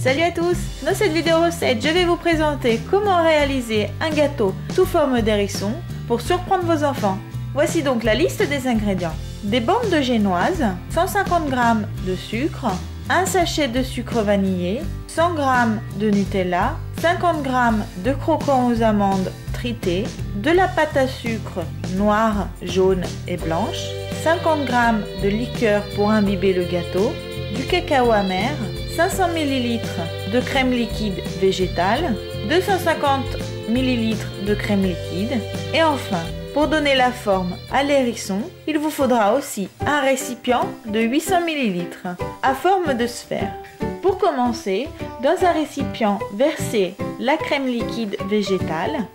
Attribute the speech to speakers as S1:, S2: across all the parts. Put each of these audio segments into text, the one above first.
S1: Salut à tous! Dans cette vidéo recette, je vais vous présenter comment réaliser un gâteau sous forme d'hérisson pour surprendre vos enfants. Voici donc la liste des ingrédients. Des bandes de génoise, 150 g de sucre, un sachet de sucre vanillé, 100 g de Nutella, 50 g de croquants aux amandes trités, de la pâte à sucre noire, jaune et blanche, 50 g de liqueur pour imbiber le gâteau, du cacao amer, 500 ml de crème liquide végétale, 250 ml de crème liquide et enfin, pour donner la forme à l'hérisson, il vous faudra aussi un récipient de 800 ml à forme de sphère. Pour commencer, dans un récipient, versez la crème liquide végétale,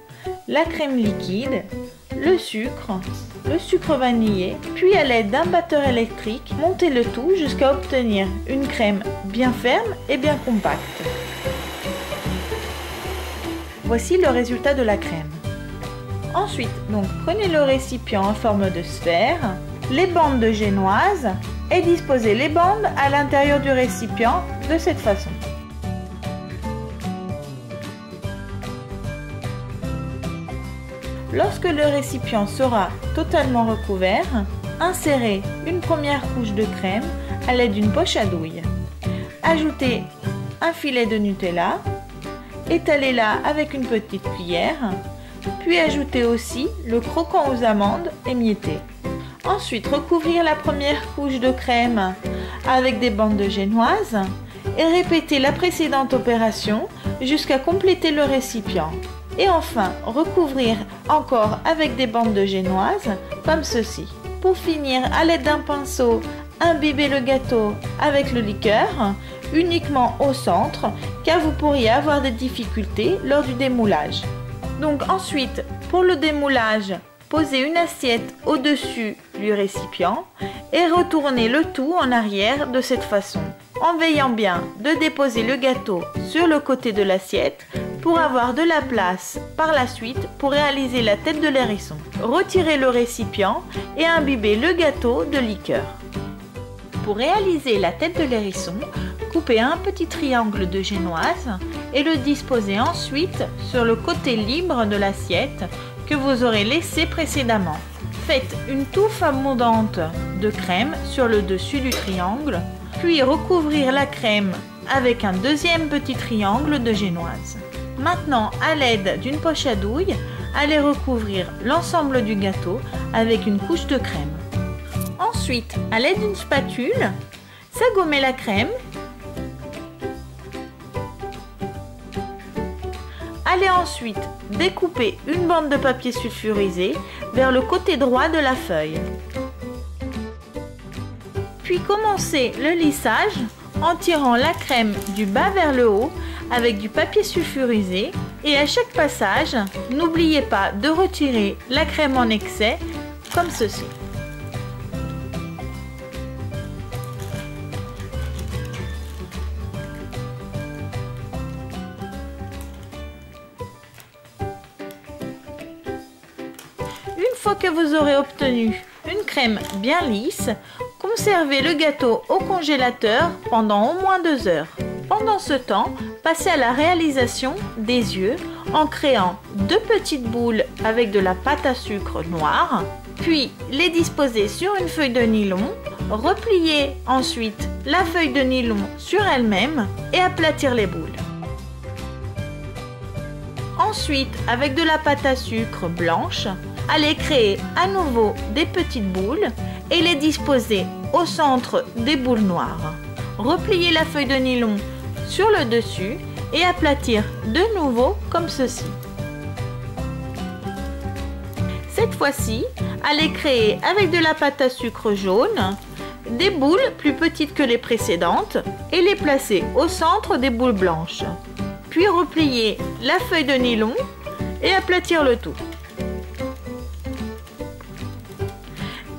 S1: la crème liquide, le sucre vanillé, puis à l'aide d'un batteur électrique, montez le tout jusqu'à obtenir une crème bien ferme et bien compacte. Voici le résultat de la crème. Ensuite, donc, prenez le récipient en forme de sphère, les bandes de génoise et disposez les bandes à l'intérieur du récipient de cette façon. Lorsque le récipient sera totalement recouvert, insérez une première couche de crème à l'aide d'une poche à douille. Ajoutez un filet de Nutella, étalez-la avec une petite cuillère, puis ajoutez aussi le croquant aux amandes émietté. Ensuite, recouvrir la première couche de crème avec des bandes de génoise et répétez la précédente opération jusqu'à compléter le récipient. Et enfin, recouvrir encore avec des bandes de génoise, comme ceci. Pour finir, à l'aide d'un pinceau, imbibez le gâteau avec le liqueur, uniquement au centre, car vous pourriez avoir des difficultés lors du démoulage. Donc ensuite, pour le démoulage, posez une assiette au-dessus du récipient et retournez le tout en arrière de cette façon, en veillant bien de déposer le gâteau sur le côté de l'assiette pour avoir de la place par la suite pour réaliser la tête de l'hérisson. Retirez le récipient et imbibez le gâteau de liqueur. Pour réaliser la tête de l'hérisson, coupez un petit triangle de génoise et le disposez ensuite sur le côté libre de l'assiette que vous aurez laissé précédemment. Faites une touffe abondante de crème sur le dessus du triangle, puis recouvrir la crème avec un deuxième petit triangle de génoise. Maintenant, à l'aide d'une poche à douille, allez recouvrir l'ensemble du gâteau avec une couche de crème. Ensuite, à l'aide d'une spatule, sagommez la crème. Allez ensuite découper une bande de papier sulfurisé vers le côté droit de la feuille. Puis commencez le lissage en tirant la crème du bas vers le haut avec du papier sulfurisé et à chaque passage, n'oubliez pas de retirer la crème en excès comme ceci. Une fois que vous aurez obtenu une crème bien lisse, conservez le gâteau au congélateur pendant au moins 2 heures. Pendant ce temps, passez à la réalisation des yeux en créant 2 petites boules avec de la pâte à sucre noire, puis les disposer sur une feuille de nylon, replier ensuite la feuille de nylon sur elle-même et aplatir les boules. Ensuite, avec de la pâte à sucre blanche, allez créer à nouveau des petites boules et les disposer au centre des boules noires. Repliez la feuille de nylon sur le dessus et aplatir de nouveau comme ceci. Cette fois-ci, allez créer avec de la pâte à sucre jaune des boules plus petites que les précédentes et les placer au centre des boules blanches. Puis replier la feuille de nylon et aplatir le tout.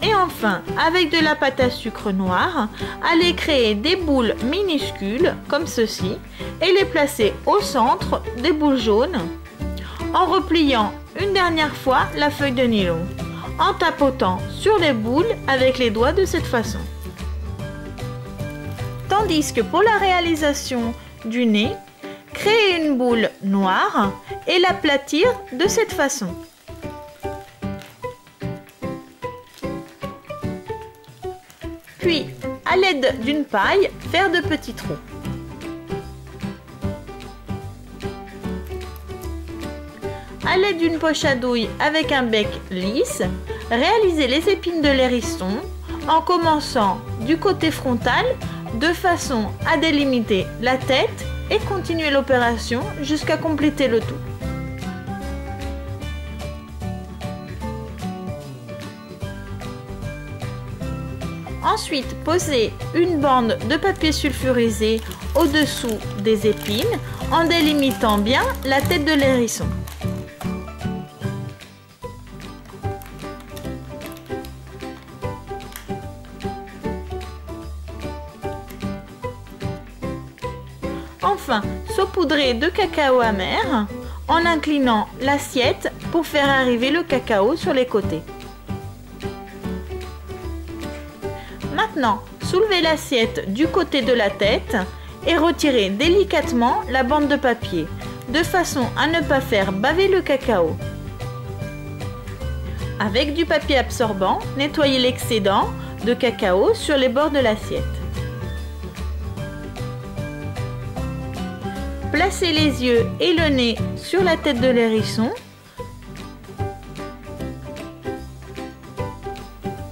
S1: Et enfin, avec de la pâte à sucre noire, allez créer des boules minuscules comme ceci et les placer au centre des boules jaunes en repliant une dernière fois la feuille de nylon, en tapotant sur les boules avec les doigts de cette façon. Tandis que pour la réalisation du nez, créer une boule noire et l'aplatir de cette façon. Puis, à l'aide d'une paille, faire de petits trous. À l'aide d'une poche à douille avec un bec lisse, réalisez les épines de l'hérisson en commençant du côté frontal de façon à délimiter la tête et continuer l'opération jusqu'à compléter le tout. Ensuite, posez une bande de papier sulfurisé au-dessous des épines en délimitant bien la tête de l'hérisson. Enfin, saupoudrez de cacao amer en inclinant l'assiette pour faire arriver le cacao sur les côtés. Maintenant, soulevez l'assiette du côté de la tête et retirez délicatement la bande de papier, de façon à ne pas faire baver le cacao. Avec du papier absorbant, nettoyez l'excédent de cacao sur les bords de l'assiette. Placez les yeux et le nez sur la tête de l'hérisson.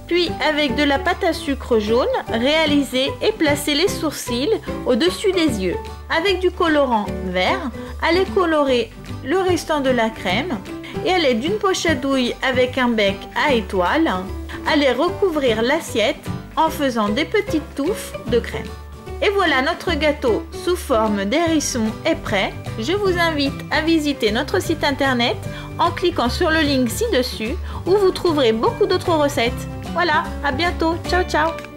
S1: Puis, avec de la pâte à sucre jaune, réalisez et placez les sourcils au-dessus des yeux. Avec du colorant vert, allez colorer le restant de la crème et à l'aide d'une poche à douille avec un bec à étoile, allez recouvrir l'assiette en faisant des petites touffes de crème. Et voilà, notre gâteau sous forme d'hérisson est prêt. Je vous invite à visiter notre site internet en cliquant sur le lien ci-dessus où vous trouverez beaucoup d'autres recettes. Voilà, à bientôt, ciao ciao!